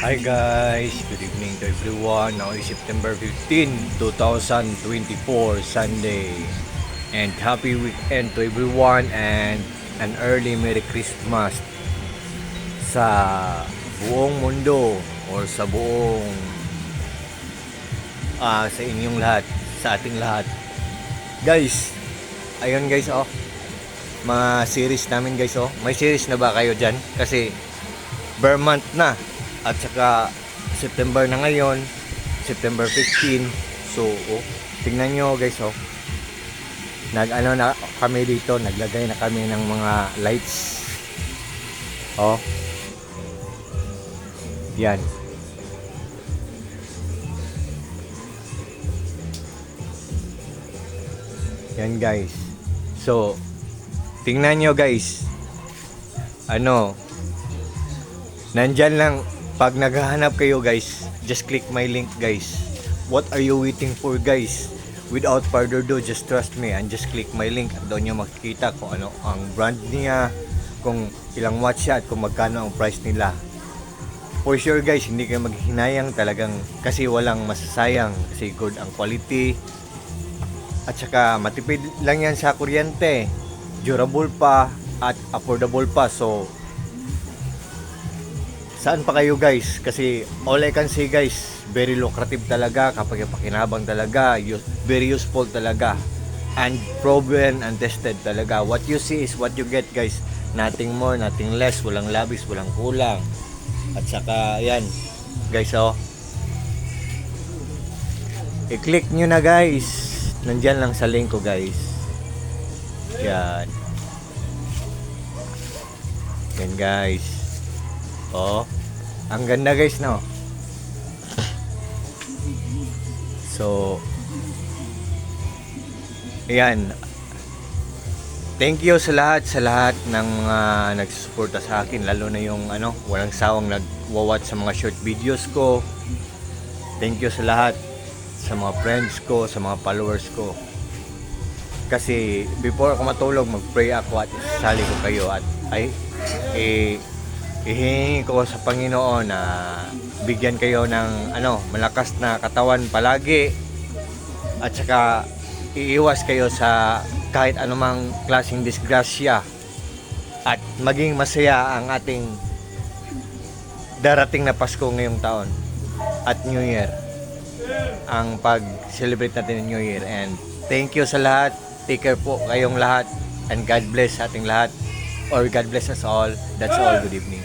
Hi guys, good evening to everyone. Now is September 15, 2024, Sunday. And happy weekend to everyone and an early Merry Christmas sa buong mundo or sa buong sa inyong lahat, sa ating lahat. Guys, ayun guys mga series namin guys May series na ba kayo dyan? Kasi bare month na. At saka September na ngayon, September 15. So, tingnan nyo guys na kami dito, naglagay na kami ng mga lights. Yan. Yan guys. So, tingnan nyo guys. Nandyan lang. Pag naghahanap kayo guys, just click my link guys. What are you waiting for guys? Without further ado, just trust me and just click my link. At doon nyo makikita kung ano ang brand niya, kung ilang watts siya at kung magkano ang price nila. For sure guys, hindi kayo maghihinayang talagang kasi walang masasayang kasi good ang quality. At saka matipid lang yan sa kuryente, durable pa at affordable pa. So saan pa kayo guys? Kasi all I can say guys, very lucrative talaga, kapag pakinabang talaga, very useful talaga, and proven and tested talaga. What you see is what you get guys. Nothing more, nothing less, walang labis, walang kulang. At saka yan guys i-click nyo na guys. Nandyan lang sa link ko guys. Yan. Yan guys. Ang ganda guys no. So ayan. Thank you sa lahat ng mga nagsusuporta sa akin, lalo na yung walang sawang nagwa-watch sa mga short videos ko. Thank you sa lahat, sa mga friends ko, sa mga followers ko. Kasi before ako matulog, mag-pray ako at isasali ko kayo at ihingi ko sa Panginoon na bigyan kayo ng malakas na katawan palagi, at saka iiwas kayo sa kahit anumang klaseng disgrasya, at maging masaya ang ating darating na Pasko ngayong taon at New Year, ang pag-celebrate natin ng New Year. And thank you sa lahat. Take care po kayong lahat, and God bless ating lahat, or God bless us all. That's all. Good evening.